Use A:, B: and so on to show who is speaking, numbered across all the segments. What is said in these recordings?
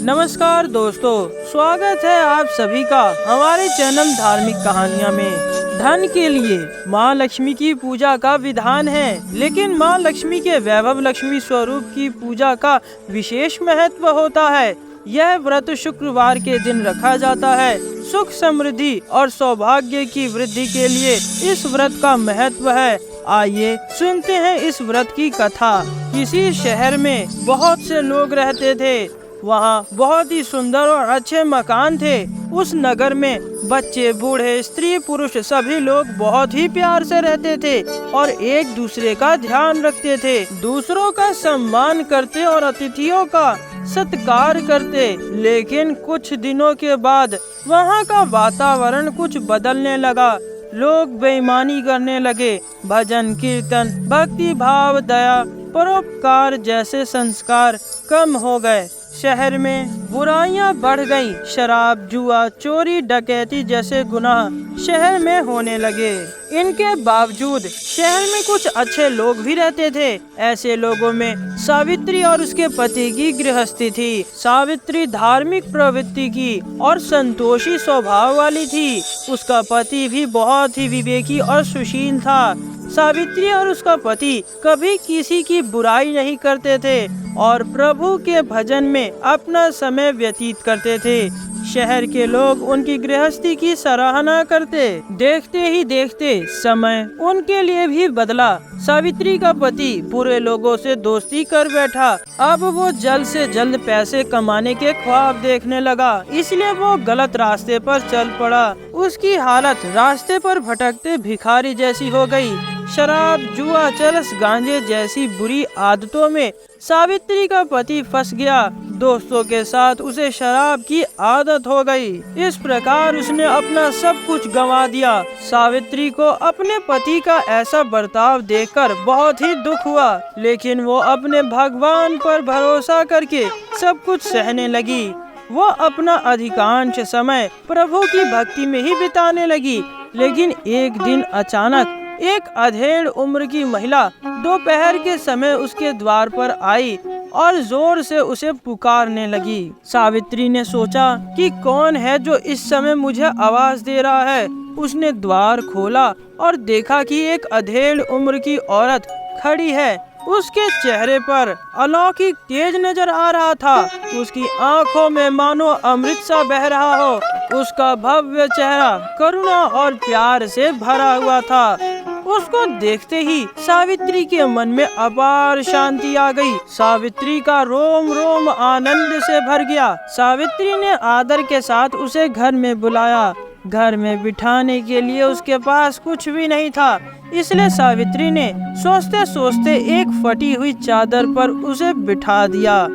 A: नमस्कार दोस्तों, स्वागत है आप सभी का हमारे चैनल धार्मिक कहानियाँ में। धन के लिए माँ लक्ष्मी की पूजा का विधान है, लेकिन माँ लक्ष्मी के वैभव लक्ष्मी स्वरूप की पूजा का विशेष महत्व होता है। यह व्रत शुक्रवार के दिन रखा जाता है। सुख समृद्धि और सौभाग्य की वृद्धि के लिए इस व्रत का महत्व है। आइए सुनते हैं इस व्रत की कथा। किसी शहर में बहुत से लोग रहते थे। वहाँ बहुत ही सुंदर और अच्छे मकान थे। उस नगर में बच्चे, बूढ़े, स्त्री, पुरुष सभी लोग बहुत ही प्यार से रहते थे और एक दूसरे का ध्यान रखते थे। दूसरों का सम्मान करते और अतिथियों का सत्कार करते। लेकिन कुछ दिनों के बाद वहाँ का वातावरण कुछ बदलने लगा। लोग बेईमानी करने लगे। भजन, कीर्तन, भक्ति भाव, दया, परोपकार जैसे संस्कार कम हो गए। शहर में बुराइयां बढ़ गईं। शराब, जुआ, चोरी, डकैती जैसे गुनाह शहर में होने लगे। इनके बावजूद शहर में कुछ अच्छे लोग भी रहते थे। ऐसे लोगों में सावित्री और उसके पति की गृहस्थी थी। सावित्री धार्मिक प्रवृत्ति की और संतोषी स्वभाव वाली थी। उसका पति भी बहुत ही विवेकी और सुशील था। सावित्री और उसका पति कभी किसी की बुराई नहीं करते थे और प्रभु के भजन में अपना समय व्यतीत करते थे। शहर के लोग उनकी गृहस्थी की सराहना करते। देखते ही देखते समय उनके लिए भी बदला। सावित्री का पति बुरे लोगों से दोस्ती कर बैठा। अब वो जल्द से जल्द पैसे कमाने के ख्वाब देखने लगा, इसलिए वो गलत रास्ते पर चल पड़ा। उसकी हालत रास्ते पर भटकते भिखारी जैसी हो गई। शराब, जुआ, चरस, गांजे जैसी बुरी आदतों में सावित्री का पति फंस गया। दोस्तों के साथ उसे शराब की आदत हो गई। इस प्रकार उसने अपना सब कुछ गंवा दिया। सावित्री को अपने पति का ऐसा बर्ताव देखकर बहुत ही दुख हुआ, लेकिन वो अपने भगवान पर भरोसा करके सब कुछ सहने लगी। वो अपना अधिकांश समय प्रभु की भक्ति में ही बिताने लगी। लेकिन एक दिन अचानक एक अधेड़ उम्र की महिला दोपहर के समय उसके द्वार पर आई और जोर से उसे पुकारने लगी। सावित्री ने सोचा कि कौन है जो इस समय मुझे आवाज दे रहा है। उसने द्वार खोला और देखा कि एक अधेड़ उम्र की औरत खड़ी है। उसके चेहरे पर अलौकिक तेज नजर आ रहा था। उसकी आंखों में मानो अमृत सा बह रहा हो। उसका भव्य चेहरा करुणा और प्यार से भरा हुआ था। उसको देखते ही सावित्री के मन में अपार शांति आ गई। सावित्री का रोम रोम आनंद से भर गया। सावित्री ने आदर के साथ उसे घर में बुलाया। घर में बिठाने के लिए उसके पास कुछ भी नहीं था, इसलिए सावित्री ने सोचते सोचते एक फटी हुई चादर पर उसे बिठा दिया।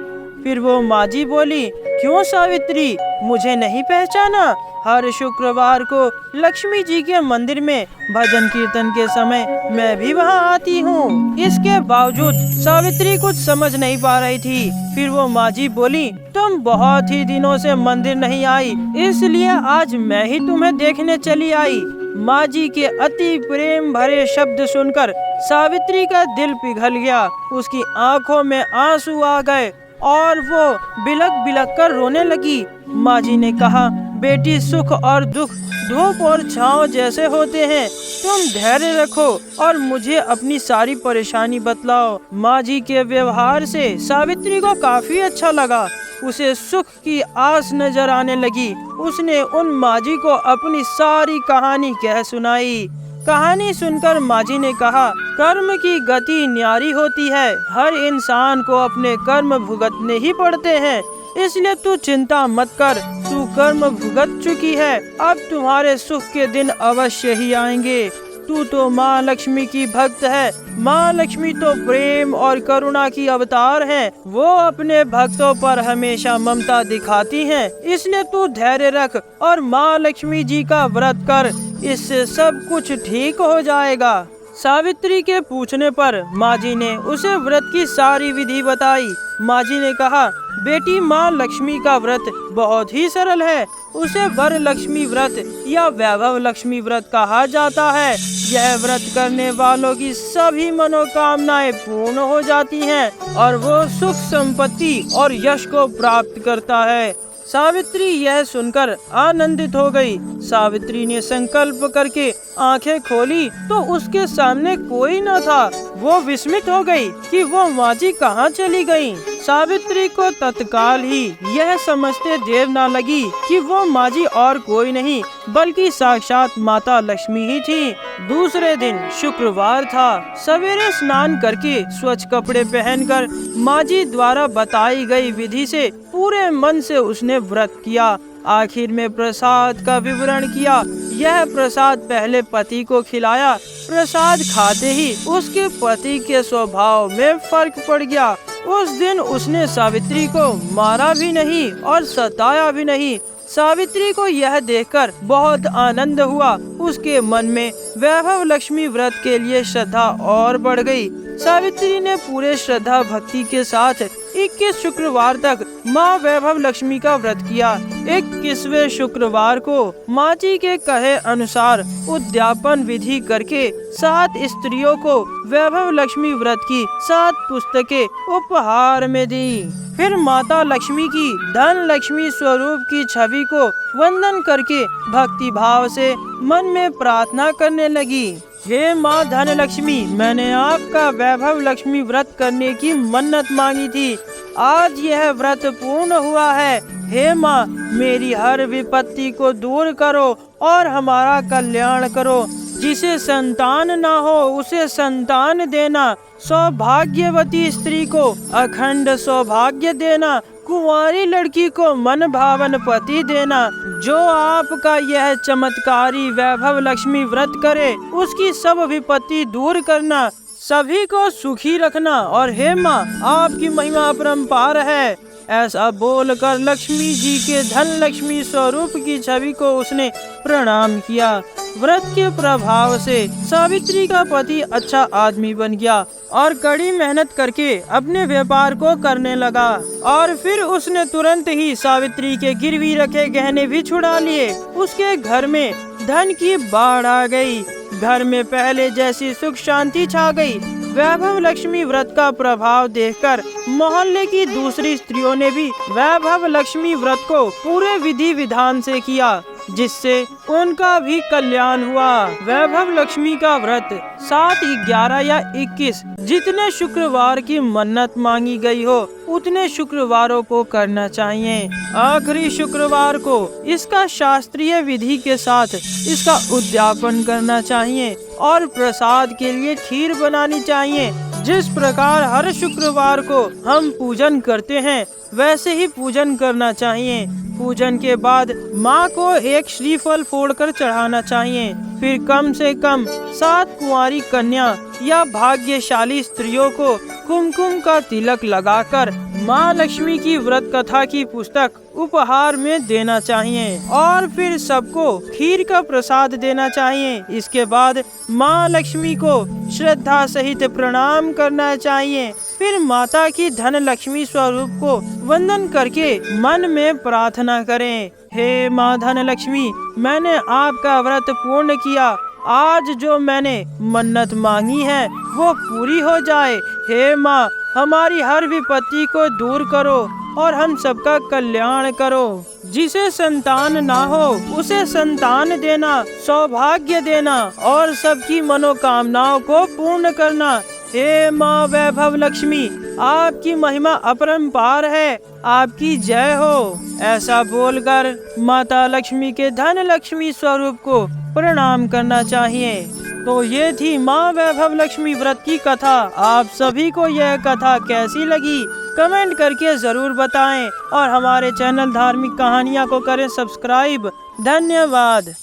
A: फिर वो माजी बोली, क्यों सावित्री, मुझे नहीं पहचाना? हर शुक्रवार को लक्ष्मी जी के मंदिर में भजन कीर्तन के समय मैं भी वहाँ आती हूँ। इसके बावजूद सावित्री कुछ समझ नहीं पा रही थी। फिर वो माजी बोली, तुम बहुत ही दिनों से मंदिर नहीं आई, इसलिए आज मैं ही तुम्हें देखने चली आई। माजी के अति प्रेम भरे शब्द सुनकर सावित्री का दिल पिघल गया। उसकी आंखों में आंसू आ गए और वो बिलक बिलक कर रोने लगी। माजी ने कहा, बेटी, सुख और दुख धूप और छांव जैसे होते हैं। तुम धैर्य रखो और मुझे अपनी सारी परेशानी बतलाओ। माजी के व्यवहार से सावित्री को काफी अच्छा लगा। उसे सुख की आस नजर आने लगी। उसने उन माजी को अपनी सारी कहानी कह सुनाई। कहानी सुनकर माजी ने कहा, कर्म की गति न्यारी होती है। हर इंसान को अपने कर्म भुगतने ही पड़ते हैं, इसलिए तू चिंता मत कर। तू कर्म भुगत चुकी है, अब तुम्हारे सुख के दिन अवश्य ही आएंगे। तू तो माँ लक्ष्मी की भक्त है। माँ लक्ष्मी तो प्रेम और करुणा की अवतार है। वो अपने भक्तों पर हमेशा ममता दिखाती हैं, इसलिए तू धैर्य रख और माँ लक्ष्मी जी का व्रत कर। इससे सब कुछ ठीक हो जाएगा। सावित्री के पूछने पर माजी ने उसे व्रत की सारी विधि बताई। माजी ने कहा, बेटी माँ लक्ष्मी का व्रत बहुत ही सरल है। उसे वर लक्ष्मी व्रत या वैभव लक्ष्मी व्रत कहा जाता है। यह व्रत करने वालों की सभी मनोकामनाएं पूर्ण हो जाती हैं और वो सुख संपत्ति और यश को प्राप्त करता है। सावित्री यह सुनकर आनंदित हो गई। सावित्री ने संकल्प करके आंखें खोली तो उसके सामने कोई न था। वो विस्मित हो गई कि वो माँ जी कहाँ चली गयी। सावित्री को तत्काल ही यह समझते देर न लगी कि वो माँ जी और कोई नहीं बल्कि साक्षात माता लक्ष्मी ही थी। दूसरे दिन शुक्रवार था। सवेरे स्नान करके स्वच्छ कपड़े पहनकर माँ जी द्वारा बताई गई विधि से पूरे मन से उसने व्रत किया। आखिर में प्रसाद का विवरण किया। यह प्रसाद पहले पति को खिलाया। प्रसाद खाते ही उसके पति के स्वभाव में फर्क पड़ गया। उस दिन उसने सावित्री को मारा भी नहीं और सताया भी नहीं। सावित्री को यह देखकर बहुत आनंद हुआ। उसके मन में वैभव लक्ष्मी व्रत के लिए श्रद्धा और बढ़ गई। सावित्री ने पूरे श्रद्धा भक्ति के साथ 21 शुक्रवार तक माँ वैभव लक्ष्मी का व्रत किया। 21वें शुक्रवार को माँ जी के कहे अनुसार उद्यापन विधि करके 7 स्त्रियों को वैभव लक्ष्मी व्रत की 7 पुस्तकें उपहार में दी। फिर माता लक्ष्मी की धन लक्ष्मी स्वरूप की छवि को वंदन करके भक्ति भाव से मन में प्रार्थना करने लगी। हे माँ धन लक्ष्मी, मैंने आपका वैभव लक्ष्मी व्रत करने की मन्नत मांगी थी। आज यह व्रत पूर्ण हुआ है। हे माँ, मेरी हर विपत्ति को दूर करो और हमारा कल्याण करो। जिसे संतान न हो उसे संतान देना। सौभाग्यवती स्त्री को अखंड सौभाग्य देना। कुंवारी लड़की को मन भावन पति देना। जो आपका यह चमत्कारी वैभव लक्ष्मी व्रत करे उसकी सब विपत्ति दूर करना, सभी को सुखी रखना। और हे माँ, आपकी महिमा अपरंपार है। ऐसा बोलकर लक्ष्मी जी के धन लक्ष्मी स्वरूप की छवि को उसने प्रणाम किया। व्रत के प्रभाव से सावित्री का पति अच्छा आदमी बन गया और कड़ी मेहनत करके अपने व्यापार को करने लगा। और फिर उसने तुरंत ही सावित्री के गिरवी रखे गहने भी छुड़ा लिए। उसके घर में धन की बाढ़ आ गई। घर में पहले जैसी सुख शांति छा गई। वैभव लक्ष्मी व्रत का प्रभाव देखकर मोहल्ले की दूसरी स्त्रियों ने भी वैभव लक्ष्मी व्रत को पूरे विधि विधान से किया, जिससे उनका भी कल्याण हुआ। वैभव लक्ष्मी का व्रत 7, 11 या 21 जितने शुक्रवार की मन्नत मांगी गई हो उतने शुक्रवारों को करना चाहिए। आखिरी शुक्रवार को इसका शास्त्रीय विधि के साथ इसका उद्यापन करना चाहिए और प्रसाद के लिए खीर बनानी चाहिए। जिस प्रकार हर शुक्रवार को हम पूजन करते हैं वैसे ही पूजन करना चाहिए। पूजन के बाद माँ को एक श्रीफल फोड़कर चढ़ाना चाहिए। फिर कम से कम 7 कुंवारी कन्या या भाग्यशाली स्त्रियों को कुमकुम का तिलक लगाकर माँ लक्ष्मी की व्रत कथा की पुस्तक उपहार में देना चाहिए और फिर सबको खीर का प्रसाद देना चाहिए। इसके बाद माँ लक्ष्मी को श्रद्धा सहित प्रणाम करना चाहिए। फिर माता की धन लक्ष्मी स्वरूप को वंदन करके मन में प्रार्थना करें, हे माँ धन लक्ष्मी, मैंने आपका व्रत पूर्ण किया। आज जो मैंने मन्नत मांगी है वो पूरी हो जाए। हे माँ, हमारी हर विपत्ति को दूर करो और हम सबका कल्याण करो। जिसे संतान ना हो उसे संतान देना, सौभाग्य देना और सबकी मनोकामनाओं को पूर्ण करना। हे माँ वैभव लक्ष्मी, आपकी महिमा अपरंपार है, आपकी जय हो। ऐसा बोलकर माता लक्ष्मी के धन लक्ष्मी स्वरूप को प्रणाम करना चाहिए। तो ये थी माँ वैभव लक्ष्मी व्रत की कथा। आप सभी को यह कथा कैसी लगी कमेंट करके जरूर बताएं और हमारे चैनल धार्मिक कहानियाँ को करें सब्सक्राइब। धन्यवाद।